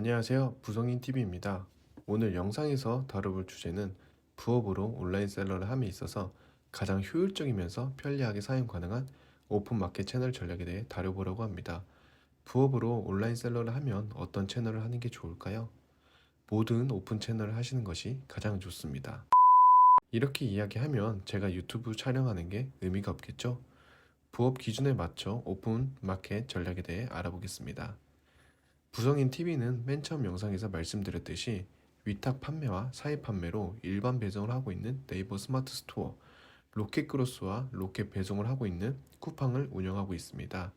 안녕하세요. 부성인TV입니다. 오늘 영상에서 다뤄볼 주제는 부업으로 온라인 셀러를 함에 있어서 가장 효율적이면서 편리하게 사용 가능한 오픈마켓 채널 전략에 대해 다뤄보려고 합니다. 부업으로 온라인 셀러를 하면 어떤 채널을 하는 게 좋을까요? 모든 오픈 채널을 하시는 것이 가장 좋습니다. 이렇게 이야기하면 제가 유튜브 촬영하는 게 의미가 없겠죠? 부업 기준에 맞춰 오픈마켓 전략에 대해 알아보겠습니다. 부성인 TV는 맨 처음 영상에서 말씀드렸듯이 위탁 판매와 사입 판매로 일반 배송을 하고 있는 네이버 스마트 스토어, 로켓크로스와 로켓 배송을 하고 있는 쿠팡을 운영하고 있습니다.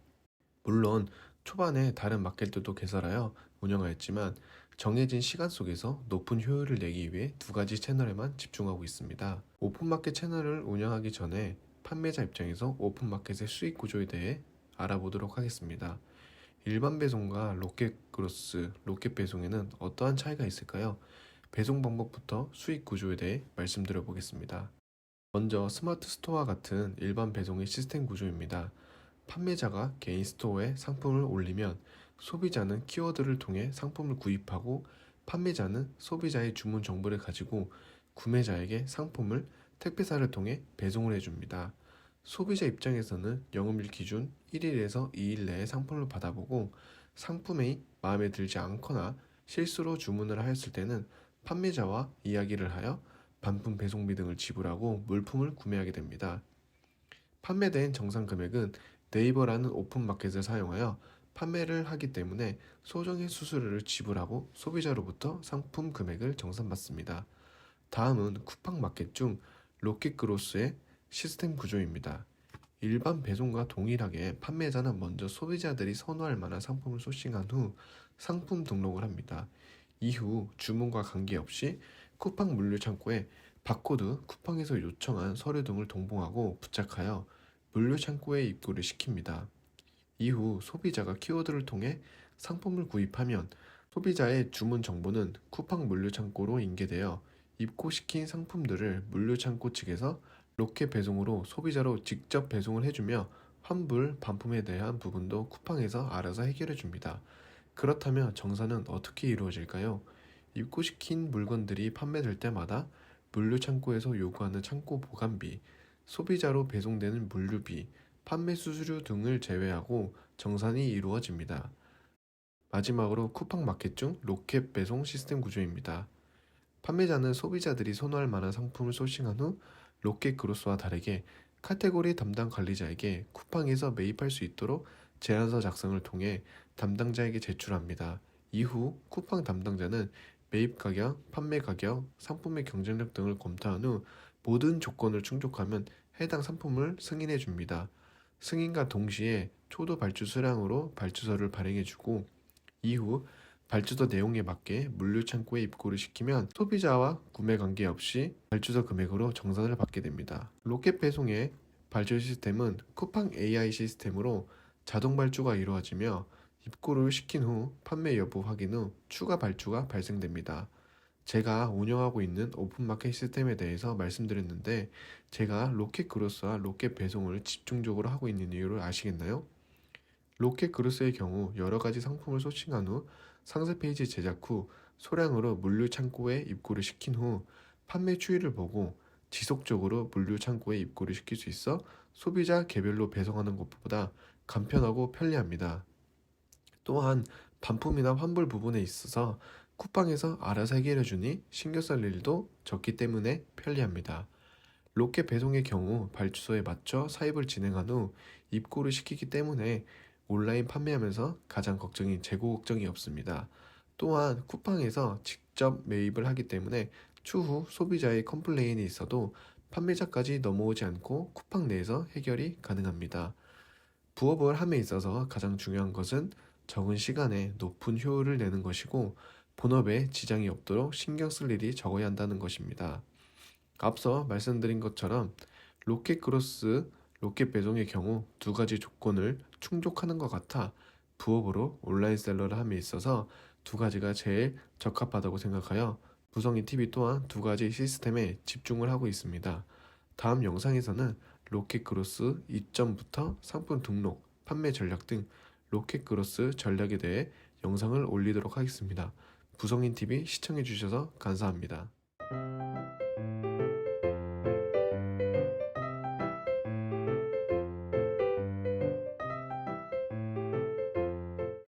물론 초반에 다른 마켓들도 개설하여 운영하였지만 정해진 시간 속에서 높은 효율을 내기 위해 두 가지 채널에만 집중하고 있습니다. 오픈마켓 채널을 운영하기 전에 판매자 입장에서 오픈마켓의 수익 구조에 대해 알아보도록 하겠습니다. 일반 배송과 로켓크로스, 로켓 배송에는 어떠한 차이가 있을까요? 배송 방법부터 수익 구조에 대해 말씀드려 보겠습니다. 먼저 스마트 스토어와 같은 일반 배송의 시스템 구조입니다. 판매자가 개인 스토어에 상품을 올리면 소비자는 키워드를 통해 상품을 구입하고 판매자는 소비자의 주문 정보를 가지고 구매자에게 상품을 택배사를 통해 배송을 해줍니다. 소비자 입장에서는 영업일 기준 1일에서 2일 내에 상품을 받아보고 상품이 마음에 들지 않거나 실수로 주문을 하였을 때는 판매자와 이야기를 하여 반품 배송비 등을 지불하고 물품을 구매하게 됩니다. 판매된 정상 금액은 네이버라는 오픈마켓을 사용하여 판매를 하기 때문에 소정의 수수료를 지불하고 소비자로부터 상품 금액을 정산받습니다. 다음은 쿠팡 마켓 중 로켓그로스의 시스템 구조입니다. 일반 배송과 동일하게 판매자는 먼저 소비자들이 선호할 만한 상품을 소싱한 후 상품 등록을 합니다. 이후 주문과 관계없이 쿠팡 물류 창고에 바코드, 쿠팡에서 요청한 서류 등을 동봉하고 부착하여 물류 창고에 입고를 시킵니다. 이후 소비자가 키워드를 통해 상품을 구입하면 소비자의 주문 정보는 쿠팡 물류 창고로 인계되어 입고시킨 상품들을 물류 창고 측에서 로켓 배송으로 소비자로 직접 배송을 해주며 환불, 반품에 대한 부분도 쿠팡에서 알아서 해결해 줍니다. 그렇다면 정산은 어떻게 이루어질까요? 입고시킨 물건들이 판매될 때마다 물류 창고에서 요구하는 창고 보관비, 소비자로 배송되는 물류비, 판매 수수료 등을 제외하고 정산이 이루어집니다. 마지막으로 쿠팡 마켓 중 로켓 배송 시스템 구조입니다. 판매자는 소비자들이 선호할 만한 상품을 소싱한 후 로켓 그로스와 다르게 카테고리 담당 관리자에게 쿠팡에서 매입할 수 있도록 제안서 작성을 통해 담당자에게 제출합니다. 이후 쿠팡 담당자는 매입 가격, 판매 가격, 상품의 경쟁력 등을 검토한 후 모든 조건을 충족하면 해당 상품을 승인해 줍니다. 승인과 동시에 초도 발주 수량으로 발주서를 발행해주고 이후 발주서 내용에 맞게 물류 창고에 입고를 시키면 소비자와 구매 관계없이 발주서 금액으로 정산을 받게 됩니다. 로켓 배송의 발주 시스템은 쿠팡 AI 시스템으로 자동 발주가 이루어지며 입고를 시킨 후 판매 여부 확인 후 추가 발주가 발생됩니다. 제가 운영하고 있는 오픈마켓 시스템에 대해서 말씀드렸는데 제가 로켓 그로스와 로켓 배송을 집중적으로 하고 있는 이유를 아시겠나요? 로켓 그로스의 경우 여러 가지 상품을 소싱한 후 상세 페이지 제작 후 소량으로 물류 창고에 입고를 시킨 후 판매 추이를 보고 지속적으로 물류 창고에 입고를 시킬 수 있어 소비자 개별로 배송하는 것보다 간편하고 편리합니다. 또한 반품이나 환불 부분에 있어서 쿠팡에서 알아서 해결해주니 신경 쓸 일도 적기 때문에 편리합니다. 로켓 배송의 경우 발주소에 맞춰 사입을 진행한 후 입고를 시키기 때문에 온라인 판매하면서 가장 걱정인 재고 걱정이 없습니다. 또한 쿠팡에서 직접 매입을 하기 때문에 추후 소비자의 컴플레인이 있어도 판매자까지 넘어오지 않고 쿠팡 내에서 해결이 가능합니다. 부업을 함에 있어서 가장 중요한 것은 적은 시간에 높은 효율을 내는 것이고 본업에 지장이 없도록 신경 쓸 일이 적어야 한다는 것입니다. 앞서 말씀드린 것처럼 로켓 크로스, 로켓 배송의 경우 두 가지 조건을 충족하는 것 같아 부업으로 온라인 셀러를 함에 있어서 두 가지가 제일 적합하다고 생각하여 부성인 TV 또한 두 가지 시스템에 집중을 하고 있습니다. 다음 영상에서는 로켓 크로스 이점부터 상품 등록, 판매 전략 등 로켓 크로스 전략에 대해 영상을 올리도록 하겠습니다. 부성인 TV 시청해 주셔서 감사합니다.